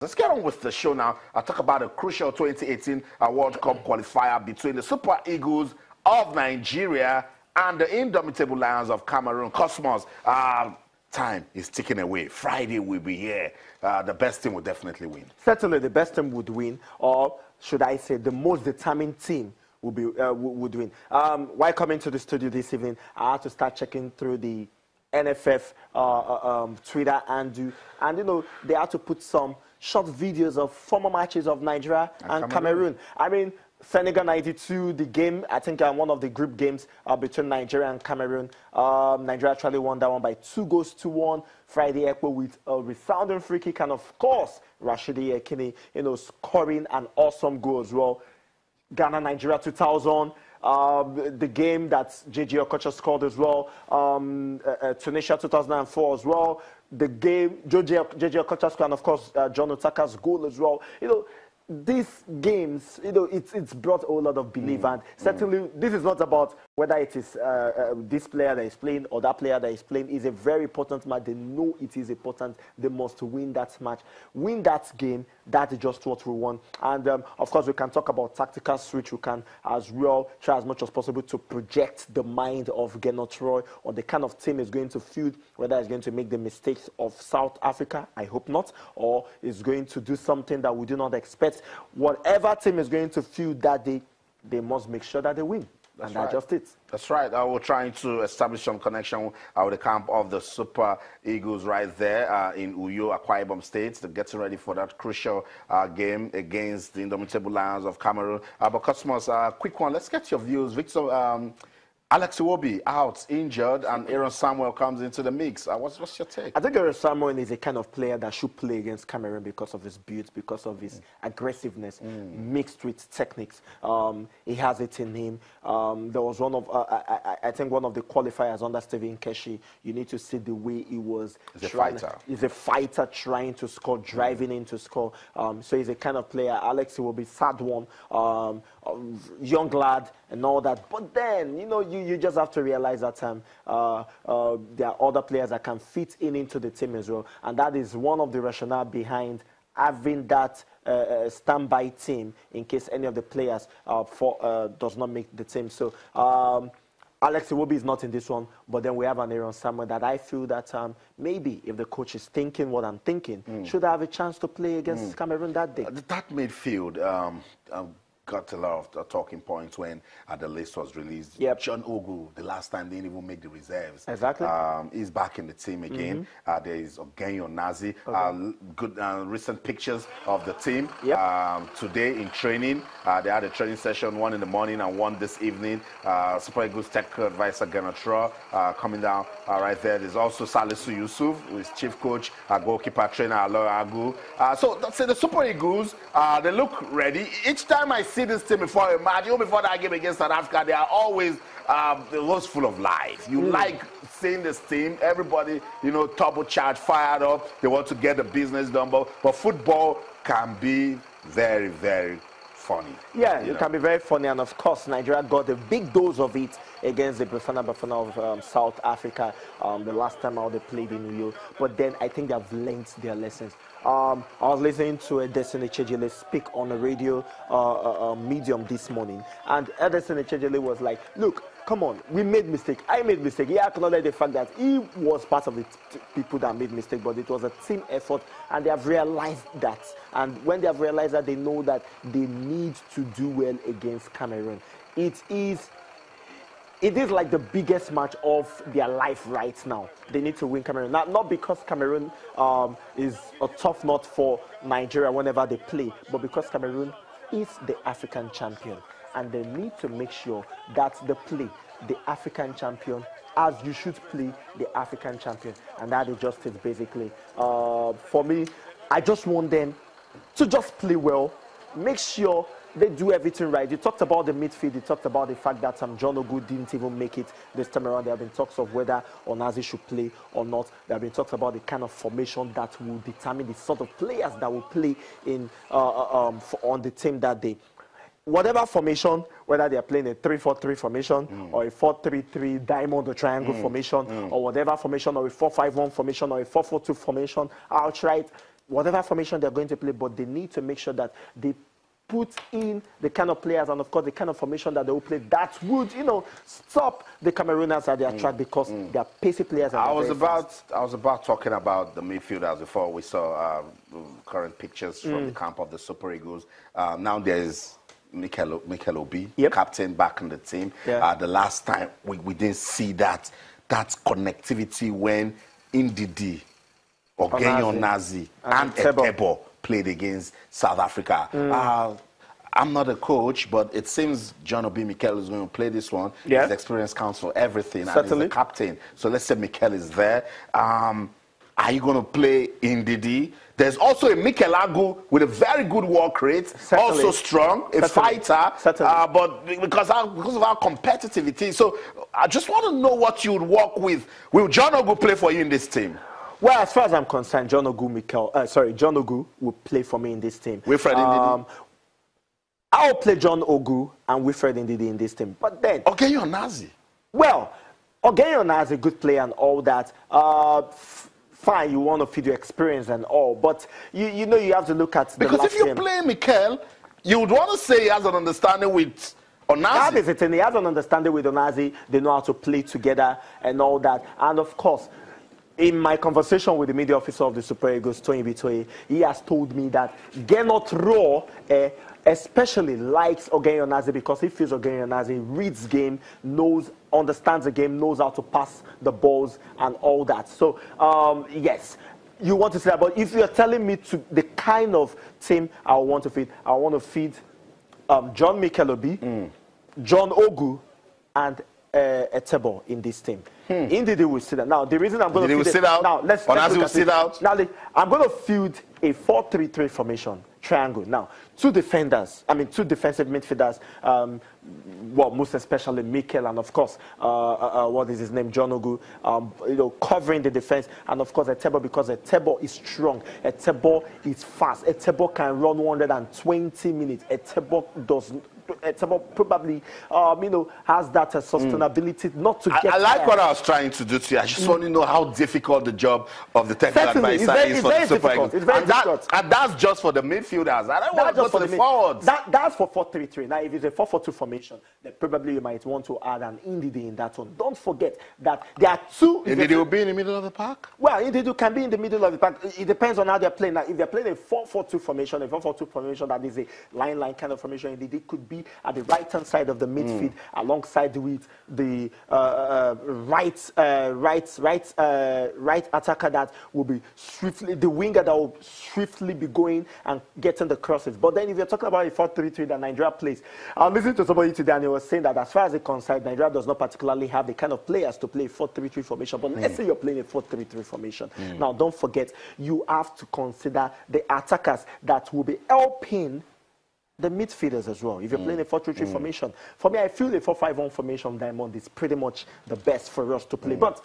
Let's get on with the show now. I'll talk about a crucial 2018 World Cup qualifier between the Super Eagles of Nigeria and the indomitable Lions of Cameroon. Cosmos, time is ticking away. Friday will be here. The best team will definitely win. Certainly the best team would win, or should I say the most determined team would win. While coming to the studio this evening, I had to start checking through the NFF Twitter and they had to put some short videos of former matches of Nigeria and Cameroon. I mean, Senegal 92, the game, I think one of the group games between Nigeria and Cameroon. Nigeria actually won that one by 2-1. Friday Ekpo with a resounding free kick, and of course, Rashidi Yekini, scoring an awesome goal as well. Ghana, Nigeria 2000. The game that JJ Okocha scored as well. Tunisia 2004 as well. The game, JJ Okocha scored, and of course, John Otaka's goal as well. These games, it's brought a whole lot of belief, and certainly this is not about whether it is this player that is playing or that player that is playing. Is a very important match. They know it is important. They must win that match, win that game. That is just what we want. And of course, we can talk about tactical switch. We can as well try as much as possible to project the mind of Gernot Roy or the kind of team is going to field, whether it's going to make the mistakes of South Africa, I hope not, or is going to do something that we do not expect. Whatever team is going to field that day, they must make sure that they win. That's right. That's just it. That's right. We're trying to establish some connection with the camp of the Super Eagles right there in Uyo, Akwa Ibom State. They're getting ready for that crucial game against the indomitable Lions of Cameroon. But Cosmos, quick one. Let's get your views. Victor, Alex Iwobi out, injured, and Aaron Samuel comes into the mix. What's your take? I think Aaron Samuel is a kind of player that should play against Cameroon because of his build, because of his aggressiveness, mixed with techniques. He has it in him. There was one of, I think one of the qualifiers under Stephen Keshi. You need to see the way he was. He's a fighter. He's a fighter trying to score, driving in to score. So he's a kind of player. Alex Iwobi, sad one, young lad and all that. But then, you just have to realize that there are other players that can fit into the team as well. And that is one of the rationale behind having that standby team in case any of the players does not make the team. So Alex Iwobi is not in this one, but then we have an Aaron Samuel that I feel that maybe if the coach is thinking what I'm thinking, should have a chance to play against Cameroon that day. That midfield got a lot of talking points when the list was released. Yep. John Ogu, the last time, didn't even make the reserves. Exactly. He's back in the team again. There is Ogenyo Nazi. Good recent pictures of the team. Yep. Today in training, they had a training session, one in the morning and one this evening. Super Eagles Tech Advisor Gernot Roy coming down right there. There's also Salisu Yusuf, who is chief coach, goalkeeper trainer Aloy Agu. So that's it. The Super Eagles, they look ready. Each time I see this team before a match, even before that game against South Africa, they are always full of life. You like seeing this team. Everybody, turbocharged, fired up. They want to get the business done. But football can be very, very funny. Yeah, it can be very funny. And of course, Nigeria got a big dose of it against the Bafana of South Africa the last time out they played in New York. But then I think they've learned their lessons. I was listening to Destiny Chejele speak on a radio medium this morning, and Destiny Chejele was like, look, come on, we made mistake. I made mistake. He acknowledged the fact that he was part of the people that made mistake, but it was a team effort, and they have realized that. And when they have realized that, they know that they need to do well against Cameroon. It is like the biggest match of their life right now. They need to win Cameroon. Not because Cameroon is a tough nut for Nigeria whenever they play, but because Cameroon is the African champion. And they need to make sure that they play the African champion as you should play the African champion. And that is just it, basically. For me, I just want them to just play well, make sure they do everything right. You talked about the midfield. You talked about the fact that John Ogu didn't even make it this time around. There have been talks of whether Onazi should play or not. There have been talks about the kind of formation that will determine the sort of players that will play on the team that day. Whatever formation, whether they are playing a 3-4-3 formation or a 4-3-3 diamond or triangle formation or whatever formation, or a 4-5-1 formation or a 4-4-2 formation, outright, whatever formation they're going to play, but they need to make sure that they put in the kind of players and, of course, the kind of formation that they will play that would, stop the Camerooners at their track because they are pacey players. And I was about talking about the midfielders before we saw current pictures from the camp of the Super Eagles. Now there's Mikel Obi, captain, back in the team. Yeah. The last time we didn't see that connectivity when Ndidi, Ogenyonazi, and Etebo played against South Africa. I'm not a coach, but it seems John Obi Mikel is going to play this one. Yeah. His experience counts for everything. Certainly. And he's the captain. So let's say Mikel is there. Are you going to play Ndidi? There's also a Mikel Agu with a very good work rate, Certainly. also strong, a fighter, Certainly. but because of how competitive it is. So I just want to know what you would work with. Will John Ogu play for you in this team? Well, as far as I'm concerned, John Ogu will play for me in this team. Wilfred Ndidi? I'll play John Ogu and Wilfred Ndidi in this team. But then... Ogenyonazi. Well, Ogenyonazi is a good player and all that. Fine, you want to feed your experience and all, but you know you have to look at the Because last if you game. play Mikel, you would want to say he has an understanding with Onazi. That is it, and he has an understanding with Onazi. They know how to play together and all that. And of course, in my conversation with the media officer of the Super Eagles, Tony Bitoye, he has told me that Gernot Rohr especially likes Ogenyonazi because he feels Ogenyonazi reads game, understands the game, knows how to pass the balls and all that. So, yes, you want to say that. But if you're telling me to the kind of team I want to feed, I want to feed John Mikel Obi, John Ogu, and Etebo in this team. Ndidi will sit out. Now, the reason I'm going to sit out. Now, let's Onazi will sit out. Now, I'm going to field a 4-3-3 formation, triangle. Now, two defensive midfielders, well, most especially Mikel and, of course, what is his name, John Ogu, covering the defense. And, of course, Etebo, because Etebo is strong. Etebo is fast. Etebo can run 120 minutes. Etebo probably, has that sustainability not to get I like tired. what I was trying to do to you. I just want to know how difficult the job of the technical Certainly. advisor is for the Super Eagles. It's very difficult. And that's just for the midfielders. I don't want to go to the forwards. That's for 4-3-3. Now, if it's a 4-4-2 formation, then probably you might want to add an Ndidi in that one. Don't forget that there are two... Ndidi will be in the middle of the park? Well, Ndidi can be in the middle of the park. It depends on how they're playing. Now, if they're playing a 4-4-2 formation, that is a line kind of formation, Ndidi could be at the right-hand side of the midfield alongside with the right attacker that will be the winger that will swiftly be going and getting the crosses. But then if you're talking about a 4-3-3 that Nigeria plays, I listened to somebody today and he was saying that as far as it's concerned, Nigeria does not particularly have the kind of players to play 4-3-3 formation. But let's say you're playing a 4-3-3 formation. Now, don't forget, you have to consider the attackers that will be helping the midfielders as well. If you're playing a 4-3-3 formation, for me, I feel the 4-5-1 formation Diamond is pretty much the best for us to play. But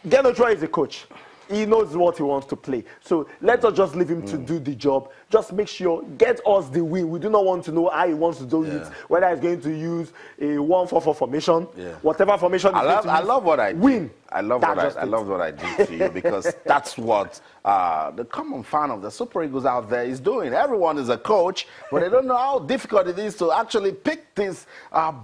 Gernot Rohr is a coach. He knows what he wants to play. So let us just leave him to do the job. Just make sure, get us the win. We do not want to know how he wants to do it, whether he's going to use a 1-4-4 formation, whatever formation he's going to use. I love what I do. Win. I love what I do to you because that's what the common fan of the Super Eagles out there is doing. Everyone is a coach, but they don't know how difficult it is to actually pick this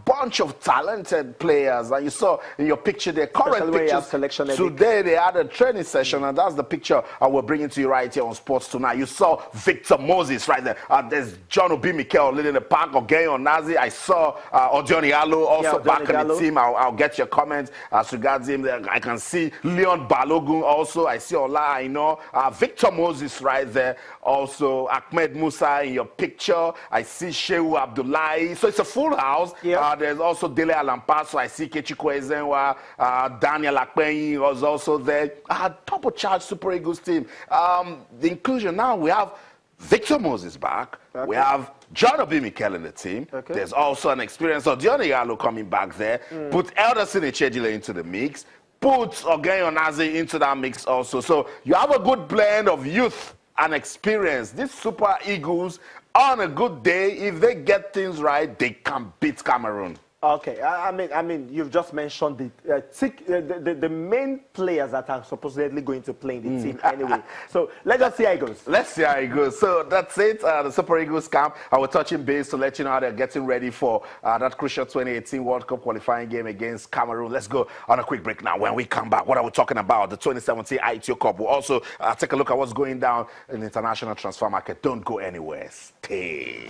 bunch of talented players. And you saw in your picture, their current pictures today, they had a training session, and that's the picture we're bringing to you right here on Sports Tonight. You saw Victor Moses right there. There's John Obi Mikel leading the pack, Ogenyonazi. I saw Odion Yalo also back in the team. I'll get your comments as regards him. I can see Leon Balogun also. I see Ola Aino. Victor Moses right there. Also Ahmed Musa in your picture. I see Shehu Abdullahi. So it's a full house. There's also Dele Alampaso. I see Kechiko Ezenwa. Daniel Akpenyi was also there. Top charge Super Eagles team. The inclusion now, we have Victor Moses back. We have John Obi Mikel in the team. There's also an experience of Odion Yalo coming back there. Put Elderson Echejile into the mix. Put Ogenyonazi into that mix also. So you have a good blend of youth and experience. These Super Eagles, on a good day, if they get things right, they can beat Cameroon. Okay, I mean, you've just mentioned the main players that are supposedly going to play in the team anyway. So let's just see how it goes. Let's see how it goes. So that's it. The Super Eagles camp. We're touching base to let you know how they're getting ready for that crucial 2018 World Cup qualifying game against Cameroon. Let's go on a quick break now. When we come back, what are we talking about? The 2017 ITO Cup. We'll also take a look at what's going down in the international transfer market. Don't go anywhere. Stay.